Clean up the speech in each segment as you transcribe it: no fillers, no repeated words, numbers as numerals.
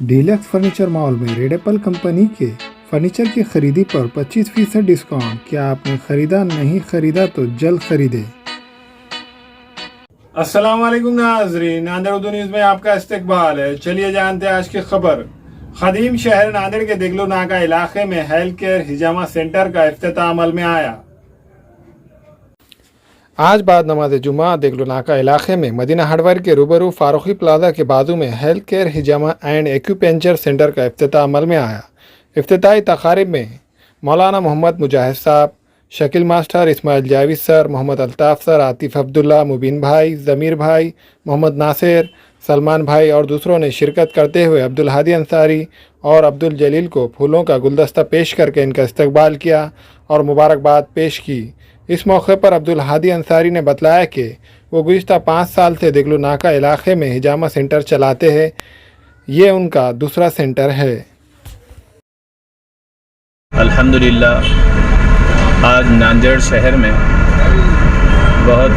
Deluxe furniture mall में red Apple company के furniture की खरीदी पर 25% डिस्काउंट। क्या आपने खरीदा? नहीं खरीदा तो जल्द खरीदे। अस्सलाम वालेकुम नाज़रीन, नांदेड़ उर्दू न्यूज़ में आपका इस्तकबाल है। चलिए जानते हैं आज की खबर। खदीम शहर नांदेड़ के देगलू नाका इलाके में हेल्थ केयर हिजामा सेंटर का इफ्तिताह अमल में आया। आज बाद नमाज जुमा देगलू नाका इलाके में मदीना हार्डवेयर के रूबरू फारूकी प्लाजा के बाजू में health care hijama and acupuncture centre का इफ्तिताह अमल में आया। इफ्तिताही तकारीब में मौलाना मोहम्मद मुजाहिद साहब, Shakeel master, Ismail Javed sir, Mohammed Altaf sir, Atif Abdullah, Mubeen भाई, ज़मीर भाई, मोहम्मद नासिर, सलमान भाई और दूसरों ने शिरकत करते हुए अब्दुल हादी अंसारी और अब्दुल जलील को फूलों का गुलदस्ता पेश करके इनका इस्तकबाल किया और मुबारकबाद पेश की। इस मौके पर अब्दुल हादी अंसारी ने बतलाया कि वो गुज़िश्ता 5 साल से देगलू नाका इलाके में हिजामा सेंटर चलाते हैं। ये उनका दूसरा सेंटर है। अल्हम्दुलिल्लाह आज नांदेड़ शहर में बहुत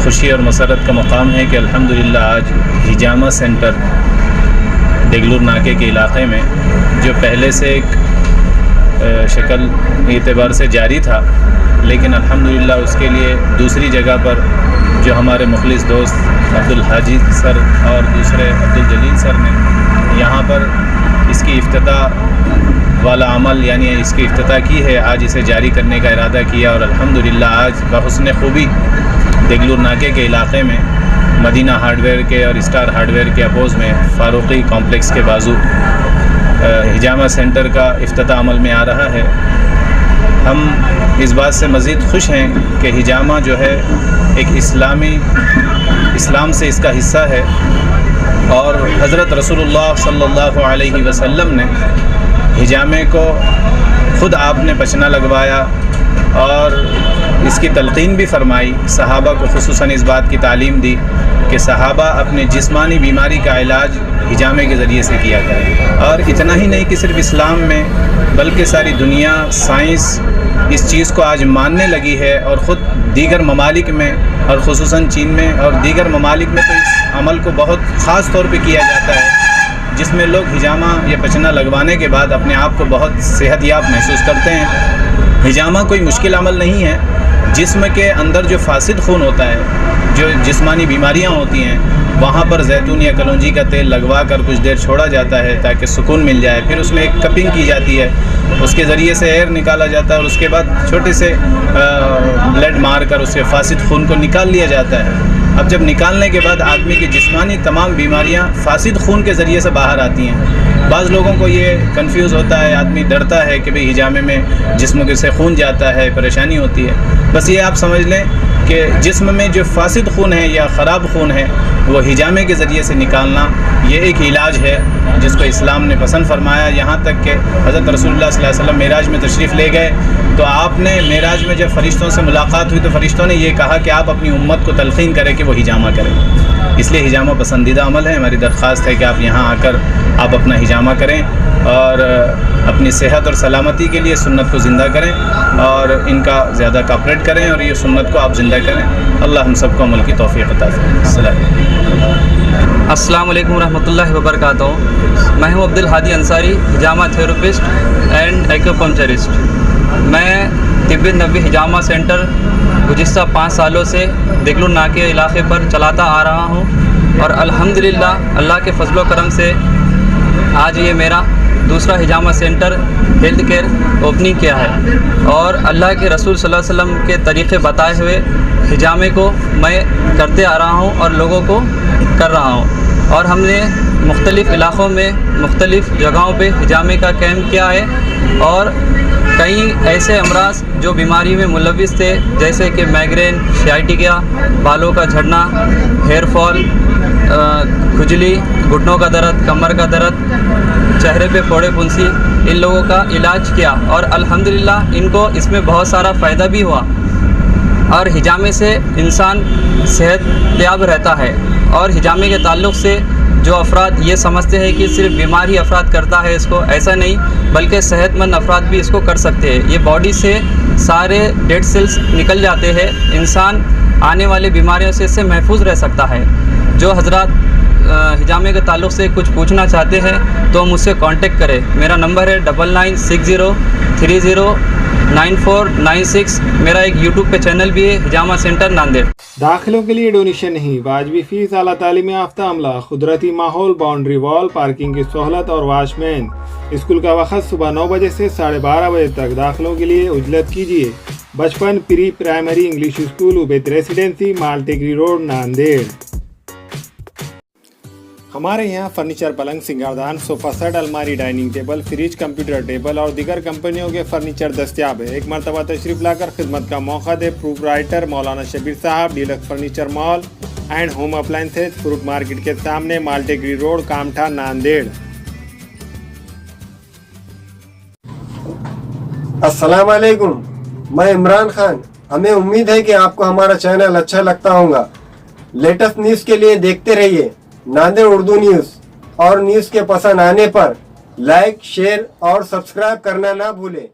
खुशी और मसरत का मकाम है कि अल्हम्दुलिल्लाह आज हिजामा सेंटर देगलूर नाके के इलाक़े में जो पहले से एक शक्ल एतबार से जारी था, लेकिन अल्हम्दुलिल्लाह उसके लिए दूसरी जगह पर जो हमारे मुखलिस दोस्त अब्दुल हाजी सर और दूसरे अब्दुल जलील सर ने यहाँ पर इसकी इफ्तिताह वाला अमल यानी इसकी इफ्तिताह की है, आज इसे जारी करने का इरादा किया और अल्हम्दुलिल्लाह आज बहुस्न खूबी देगलूर नाके के इलाक़े में मदीना हार्डवेयर के और स्टार हार्डवेयर के अपोज़ में फारूकी कॉम्प्लेक्स के बाजू हिजामा सेंटर का इफ्तिताह अमल में आ रहा है। हम इस बात से मज़ीद खुश हैं कि हिजामा जो है एक इस्लाम से इसका हिस्सा है और हज़रत रसूलुल्लाह सल्लल्लाहु अलैहि वसल्लम ने हिजामे को ख़ुद आपने पचना लगवाया और इसकी तलक़ीन भी फ़रमाई। सहाबा को ख़ुसूसन इस बात की तालीम दी कि सहाबा अपने जिस्मानी बीमारी का इलाज हिजामे के ज़रिए से किया करें। और इतना ही नहीं कि सिर्फ़ इस्लाम में बल्कि सारी दुनिया साइंस इस चीज़ को आज मानने लगी है और ख़ुद दीगर ममालिक में और ख़ुसूसन चीन में और दीगर ममालिक में तो इस अमल को बहुत ख़ास तौर पे किया जाता है, जिसमें लोग हिजामा या पचना लगवाने के बाद अपने आप को बहुत सेहतयाब महसूस करते हैं। हिजामा कोई मुश्किल अमल नहीं है। जिस्म के अंदर जो फासिद खून होता है, जो जिस्मानी बीमारियां होती हैं, वहाँ पर जैतून या कलौंजी का तेल लगवा कर कुछ देर छोड़ा जाता है ताकि सुकून मिल जाए। फिर उसमें एक कपिंग की जाती है, उसके ज़रिए से एयर निकाला जाता है और उसके बाद छोटे से ब्लड मार कर उससे फासिद खून को निकाल लिया जाता है। अब जब निकालने के बाद आदमी की जिस्मानी तमाम बीमारियां फासिद खून के ज़रिए से बाहर आती हैं। बाज़ लोगों को ये कंफ्यूज होता है, आदमी डरता है कि भाई हिजामे में जिस्म से खून जाता है, परेशानी होती है। बस ये आप समझ लें कि जिस्म में जो फासिद खून है या ख़राब खून है वो हिजामे के ज़रिए से निकालना ये एक इलाज है जिसको इस्लाम ने पसंद फरमाया। यहाँ तक कि हज़रत रसूलुल्लाह सल्लल्लाहु अलैहि वसल्लम मेराज में तशरीफ़ ले गए तो आपने मेराज में जब फ़रिश्तों से मुलाकात हुई तो फ़रिश्तों ने ये कहा कि आप अपनी उम्मत को तलक़ीन करें कि वो हिजामा करें। इसलिए हिजामा पसंदीदा अमल है। हमारी दरख्वास्त है कि आप यहाँ आकर आप अपना हिजामा करें और अपनी सेहत और सलामती के लिए सुन्नत को ज़िंदा करें और इनका ज़्यादा कॉपरेट करें और ये सुन्नत को आप ज़िंदा करें। अल्लाह हम सबको अमल की तौफ़ीक़ अता फ़रमाए। अस्सलाम वालेकुम रहमतुल्लाहि व बरकातहू। मैं हूँ अब्दुल हादी अंसारी, हिजामा थेरेपिस्ट एंड एक्यूपंक्चरिस्ट। मैं तिब्बी नबी हिजामा सेंटर गुज़िश्ता 5 सालों से देगलूर नाके इलाक़े पर चलाता आ रहा हूँ और अल्हम्दुलिल्लाह अल्लाह के फजल व करम से आज ये मेरा दूसरा हिजामा सेंटर हेल्थ केयर ओपनिंग किया है और अल्लाह के रसूल सल्लल्लाहु अलैहि वसल्लम के तरीक़े बताए हुए हिजामे को मैं करते आ रहा हूँ और लोगों को कर रहा हूँ। और हमने मुख्तलिफ़ इलाक़ों में मुख्तलिफ़ जगहों पे हिजामे का कैंप किया है और कई ऐसे अमराज जो बीमारी में मुलविस थे जैसे कि माइग्रेन, सियाटिका, बालों का झड़ना, हेयर फॉल, खुजली, घुटनों का दर्द, कमर का दर्द, चेहरे पे फोड़े फुंसी, इन लोगों का इलाज किया और अल्हम्दुलिल्लाह इनको इसमें बहुत सारा फ़ायदा भी हुआ। और हिजामे से इंसान सेहतयाब रहता है और हिजामे के ताल्लुक़ से जो अफराद ये समझते हैं कि सिर्फ बीमार ही अफराद करता है इसको, ऐसा नहीं, बल्कि सेहतमंद अफराद भी इसको कर सकते हैं। ये बॉडी से सारे डेड सेल्स निकल जाते हैं, इंसान आने वाली बीमारियों से इससे महफूज रह सकता है। जो हजरात हिजामे के ताल्लुक़ से कुछ पूछना चाहते हैं तो मुझसे कांटेक्ट करें। मेरा नंबर है 9960309496। मेरा एक यूट्यूब पे चैनल भी है, हिजामा सेंटर नांदेड़। दाखिलों के लिए डोनेशन नहीं, वाजबी फीस, आला तालीम याफ्ता अमला, कुदरती माहौल, बाउंड्री वॉल, पार्किंग की सहूलत और वॉचमैन। स्कूल का वक्त सुबह 9 बजे से 12:30 बजे तक। दाखिलों के लिए उजलत कीजिए। Bachpan pre primary English school, Ubaid residency, Maltekri road, Nanded. हमारे यहाँ फर्नीचर, पलंग, सिंगारदान, सोफा सेट, अलमारी, dining table, fridge, computer table और दीगर कंपनियों के फर्नीचर दस्तियाब है। एक मरतबा तशरीफ लाकर खिदमत का मौका दे। प्रोपराइटर मौलाना शबीर साहब, deluxe furniture mall and home appliances, fruit market के सामने, मालटेकरी रोड, कामठा, नांदेड़। अस्सलाम वालेकुम, मैं इमरान खान। हमें उम्मीद है कि आपको हमारा चैनल अच्छा लगता होगा। लेटेस्ट न्यूज़ के लिए देखते रहिए नांदेड़ उर्दू न्यूज़, और न्यूज़ के पसंद आने पर लाइक, शेयर और सब्सक्राइब करना ना भूलें।